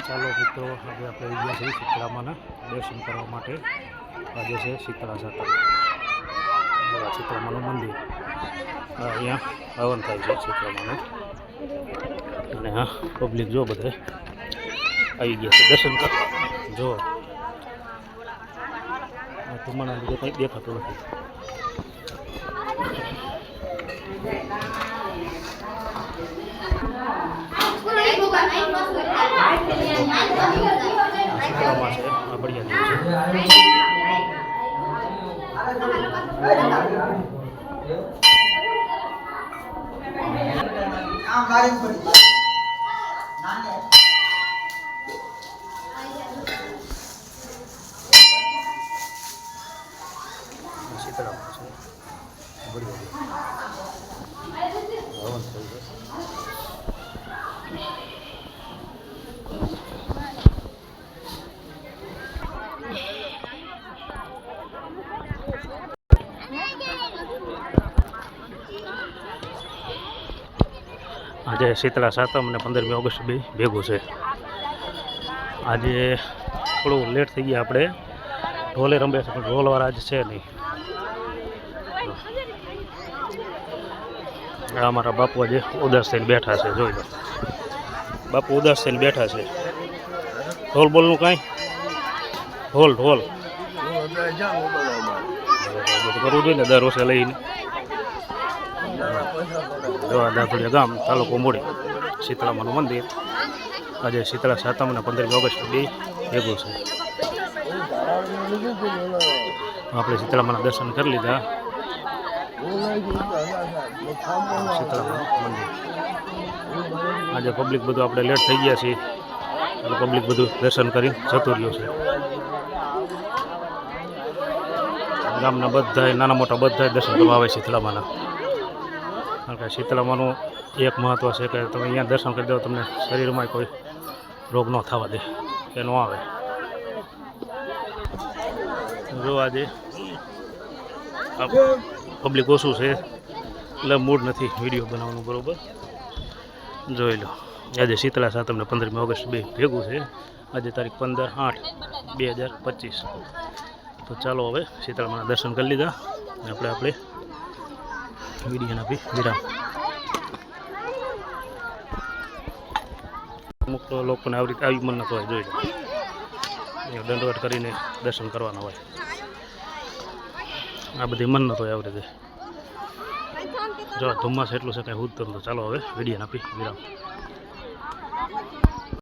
ચાલો મિત્રો, આજે આપણે ગયા છીએ શીતળામાના દર્શન કરવા માટે. આજે છે શીતળા સાતમ. શીતળામાનું મંદિર અહીંયા હવન થાય છે શીતળામાનું. અને હા, પબ્લિક જો બધે આવી ગયા છે દર્શન કરવા. જો ધુમાડા લીધે કંઈ દેખાતું નથી. શીતળામાં છે આ બળિયા શીતળામાં છે બળિયા હવન થયું છે. આજે શીતળા સાતમ અને 15મી ઓગસ્ટ બે ભેગું છે. આજે થોડું લેટ થઈ ગયા આપણે. ઢોલે રમે છે પણ ઢોલવાળા આજ છે નહીં. અમારા બાપુ આજે ઉદાસ થઈને બેઠા છે, જોઈ લો. બાપુ ઉદાસ થઈને બેઠા છે. ઢોલ બોલનું કાંઈ ઢોલ બધું કરવું જોઈએ ને દર વર્ષે લઈને. જોવા દાંતોડિયા ગામ, તાલુકો મૂળી, શીતળામાનું મંદિર. આજે શીતળા સાતમ અને 15મી ઓગસ્ટ બે ભેગું છે. આપણે શીતળામાના દર્શન કરી લીધા. શીતળામાનું મંદિર. આજે પબ્લિક બધું આપણે લેટ થઈ ગયા છીએ એટલે પબ્લિક બધું દર્શન કરી જતું રહ્યું છે. ગામના બધા નાના મોટા બધા દર્શન કરવા આવે શીતળામાના. કારણ કે શીતળામાનું એક મહત્ત્વ છે કે તમે અહીંયા દર્શન કરી દો, તમને શરીરમાં કોઈ રોગ ન થવા દે કે ન આવે. જો આજે પબ્લિક ઓછું છે એટલે મૂડ નથી વિડીયો બનાવવાનું, બરાબર. જોઈ લો, આજે શીતળા સાતમને 15મી ઓગસ્ટ બે ભેગું છે. આજે તારીખ 15/8/2025. તો ચાલો હવે શીતળામાના દર્શન કરી લીધા. આપણે વિડીયોને આપી વિરામ. અમુક લોકોને આવી મન્નત હોય, જોઈ લો, દંડવટ કરીને દર્શન કરવાના હોય. આ બધી મન્નત હોય આવી રીતે. જો ધુમ્મસ એટલું છે કાંઈ ઉતરતું. ચાલો હવે વિડીયોને આપી વિરામ.